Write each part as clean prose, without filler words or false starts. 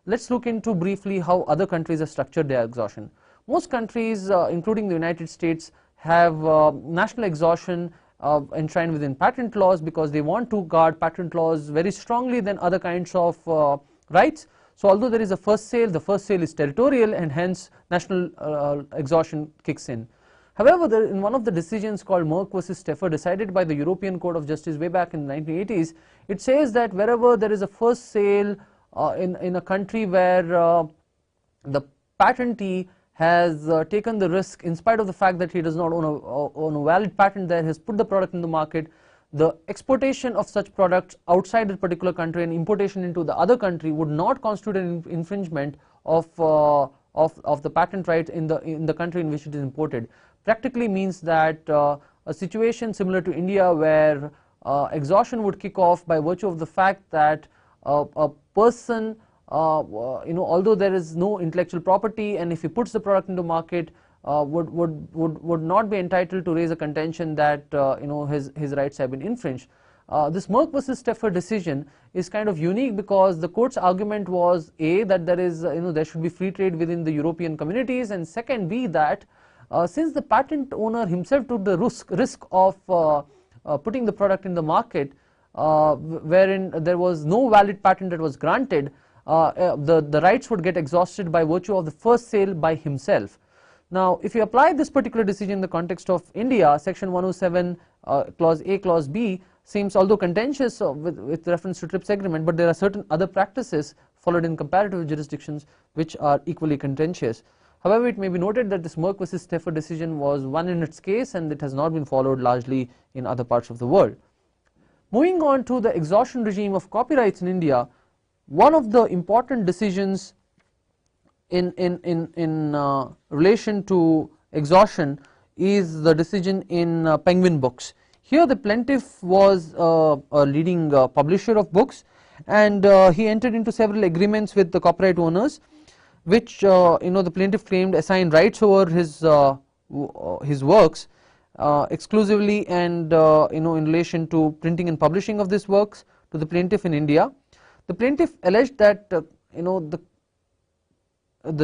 let's look into briefly how other countries have structured their exhaustion. Most countries, including the United States, have national exhaustion enshrined within patent laws because they want to guard patent laws very strongly than other kinds of rights. So although there is a first sale, the first sale is territorial and hence national exhaustion kicks in. However, in one of the decisions called Merck versus Steffer, decided by the European Court of Justice way back in the 1980s, it says that wherever there is a first sale in a country where the patentee has taken the risk, in spite of the fact that he does not own a valid patent there, has put the product in the market, the exportation of such products outside a particular country and importation into the other country would not constitute an infringement of the patent right in the country in which it is imported. Practically means that a situation similar to India, where exhaustion would kick off by virtue of the fact that a person, although there is no intellectual property, and if he puts the product into market, would not be entitled to raise a contention that his rights have been infringed. This Merck versus Steffer decision is kind of unique because the court's argument was A, that there should be free trade within the European communities, and second, B, that since the patent owner himself took the risk of putting the product in the market, wherein there was no valid patent that was granted, the rights would get exhausted by virtue of the first sale by himself. Now, if you apply this particular decision in the context of India, Section 107, Clause A, Clause B, seems, although contentious with reference to TRIPS agreement, but there are certain other practices followed in comparative jurisdictions which are equally contentious. However, it may be noted that this Merck versus Steffer decision was one in its case, and it has not been followed largely in other parts of the world. Moving on to the exhaustion regime of copyrights in India, one of the important decisions in relation to exhaustion is the decision in Penguin Books. Here the plaintiff was a leading publisher of books, and he entered into several agreements with the copyright owners, which the plaintiff claimed assigned rights over his works exclusively, and in relation to printing and publishing of these works to the plaintiff in India. The plaintiff alleged that the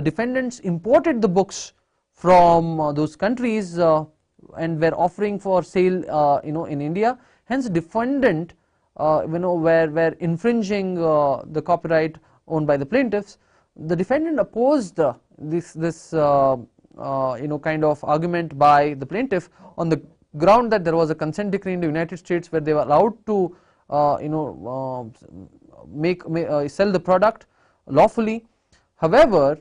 defendants imported the books from those countries and were offering for sale in India. Hence, defendant were infringing the copyright owned by the plaintiffs. The defendant opposed this kind of argument by the plaintiff on the ground that there was a consent decree in the United States where they were allowed to sell the product lawfully. However,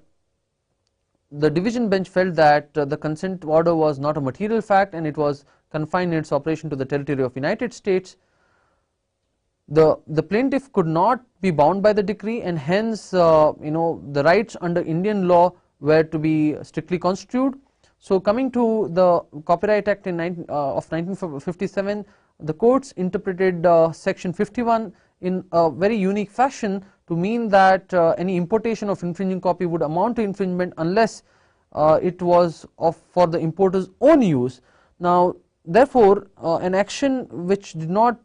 the division bench felt that the consent order was not a material fact and it was confined in its operation to the territory of United States. The plaintiff could not be bound by the decree, and hence the rights under Indian law were to be strictly construed. So coming to the Copyright Act of 1957, the courts interpreted Section 51 in a very unique fashion to mean that any importation of infringing copy would amount to infringement unless it was for the importer's own use. Now, therefore, an action which did not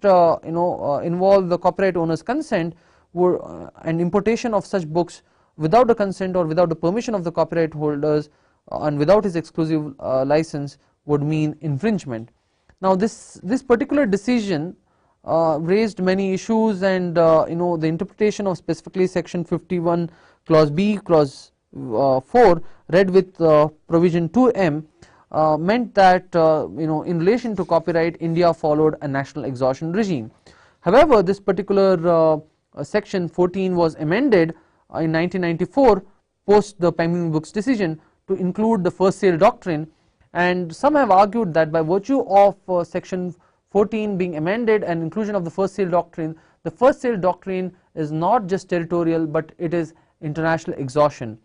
involve the copyright owner's consent and importation of such books without the consent or without the permission of the copyright holders and without his exclusive license would mean infringement. Now, this particular decision raised many issues, and the interpretation of specifically Section 51 Clause B, Clause 4 read with provision 2M meant that in relation to copyright, India followed a national exhaustion regime. However, this particular Section 14 was amended in 1994 post the Penguin Books decision to include the first sale doctrine, and some have argued that by virtue of Section 14 being amended and inclusion of the first sale doctrine, the first sale doctrine is not just territorial but it is international exhaustion.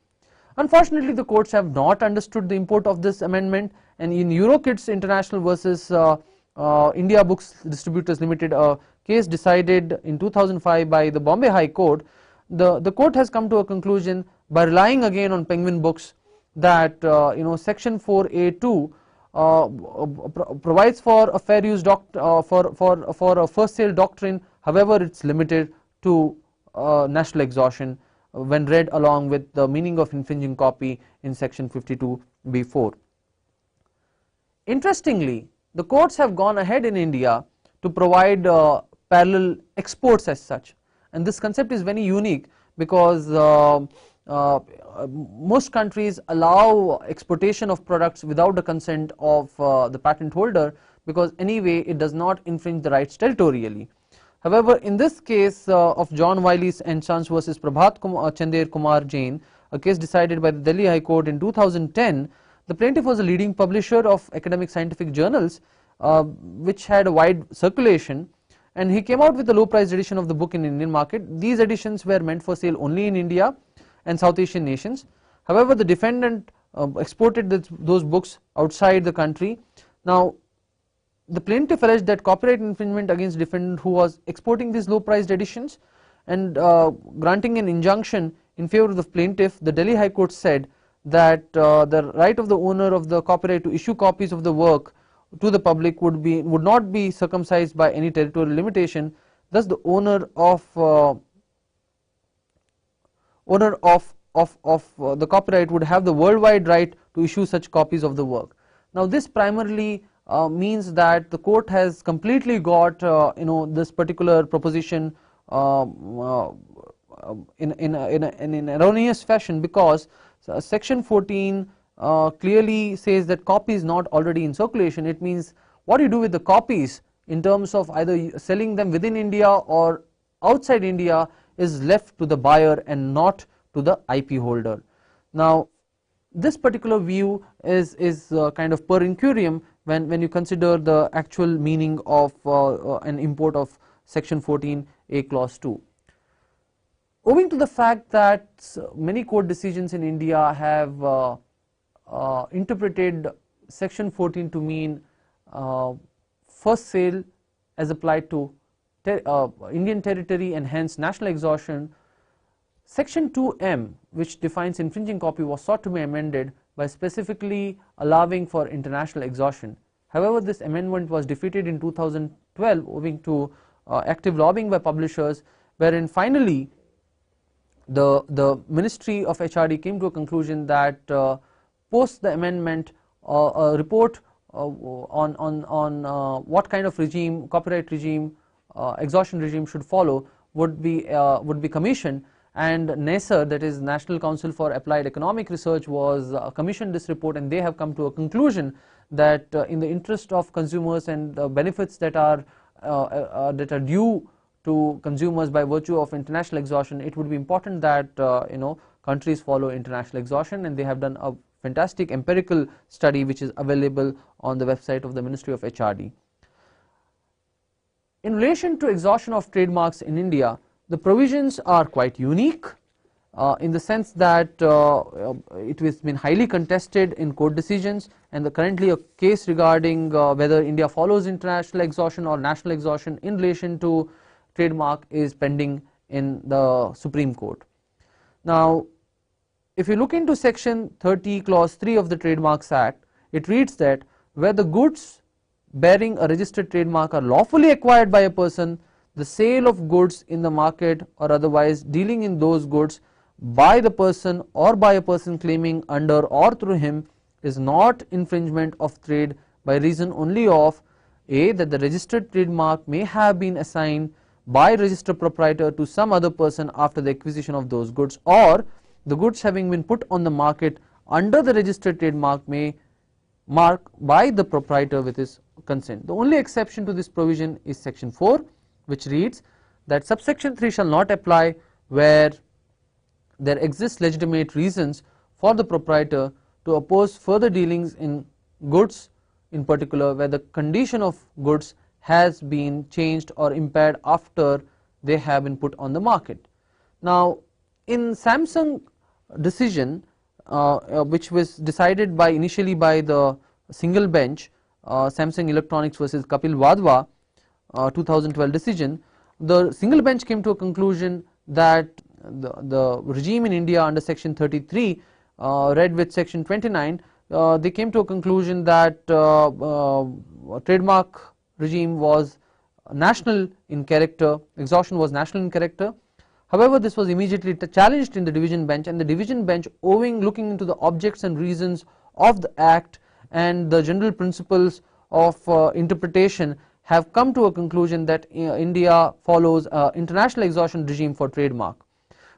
Unfortunately, the courts have not understood the import of this amendment, and in Eurokids International versus India Books Distributors Limited, a case decided in 2005 by the Bombay High Court, the court has come to a conclusion by relying again on Penguin Books that Section 4A2 provides for a fair use for a first sale doctrine. However, it's limited to national exhaustion. when read along with the meaning of infringing copy in section 52b4. Interestingly, the courts have gone ahead in India to provide parallel exports as such, and this concept is very unique because most countries allow exportation of products without the consent of the patent holder, because anyway it does not infringe the rights territorially. However, in this case of John Wiley and Sons versus Chander Kumar Jain, a case decided by the Delhi High Court in 2010, the plaintiff was a leading publisher of academic scientific journals which had a wide circulation, and he came out with a low priced edition of the book in Indian market. These editions were meant for sale only in India and South Asian nations. However, the defendant exported those books outside the country. Now, the plaintiff alleged that copyright infringement against defendant who was exporting these low priced editions, and granting an injunction in favor of the plaintiff, the Delhi High Court said that the right of the owner of the copyright to issue copies of the work to the public would not be circumcised by any territorial limitation. Thus, the owner of the copyright would have the worldwide right to issue such copies of the work. Now, this primarily means that the court has completely got this particular proposition in an erroneous fashion, because section 14 clearly says that copy is not already in circulation. It means what you do with the copies in terms of either selling them within India or outside India is left to the buyer and not to the IP holder. Now, this particular view is kind of per incurium when you consider the actual meaning of an import of section 14a clause 2. Owing to the fact that many court decisions in India have interpreted section 14 to mean first sale as applied to Indian territory and hence national exhaustion, section 2m, which defines infringing copy, was sought to be amended by specifically allowing for international exhaustion. However, this amendment was defeated in 2012 owing to active lobbying by publishers, wherein finally the Ministry of HRD came to a conclusion that post the amendment, a report on what kind of regime, copyright regime, exhaustion regime should follow would be commissioned, and NACER, that is National Council for Applied Economic Research, was commissioned this report, and they have come to a conclusion that in the interest of consumers and the benefits that are due to consumers by virtue of international exhaustion, it would be important that countries follow international exhaustion, and they have done a fantastic empirical study which is available on the website of the Ministry of HRD. In relation to exhaustion of trademarks in India, the provisions are quite unique in the sense that it has been highly contested in court decisions, and currently a case regarding whether India follows international exhaustion or national exhaustion in relation to trademark is pending in the Supreme Court. Now, if you look into section 30 clause 3 of the Trademarks Act, it reads that where the goods bearing a registered trademark are lawfully acquired by a person, the sale of goods in the market or otherwise dealing in those goods by the person or by a person claiming under or through him is not infringement of trade by reason only of a, that the registered trademark may have been assigned by registered proprietor to some other person after the acquisition of those goods, or the goods having been put on the market under the registered trademark may mark by the proprietor with his consent. The only exception to this provision is section 4, which reads that subsection 3 shall not apply where there exist legitimate reasons for the proprietor to oppose further dealings in goods, in particular where the condition of goods has been changed or impaired after they have been put on the market. Now, in Samsung decision, which was decided initially by the single bench, Samsung Electronics versus Kapil Wadhwa 2012 decision, the single bench came to a conclusion that the regime in India under section 33 read with section 29, they came to a conclusion that trademark regime was national in character, exhaustion was national in character. However, this was immediately challenged in the division bench, and the division bench, looking into the objects and reasons of the act and the general principles of interpretation, have come to a conclusion that India follows international exhaustion regime for trademark.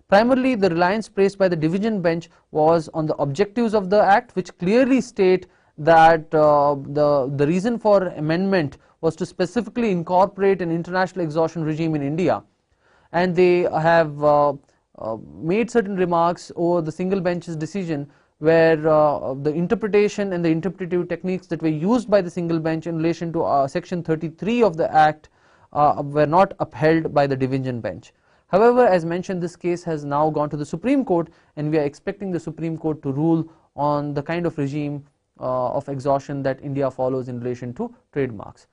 Primarily, the reliance placed by the division bench was on the objectives of the act, which clearly state that the reason for amendment was to specifically incorporate an international exhaustion regime in India, and they have made certain remarks over the single bench's decision, where the interpretation and the interpretive techniques that were used by the single bench in relation to section 33 of the act were not upheld by the division bench. However, as mentioned, this case has now gone to the Supreme Court, and we are expecting the Supreme Court to rule on the kind of regime of exhaustion that India follows in relation to trademarks.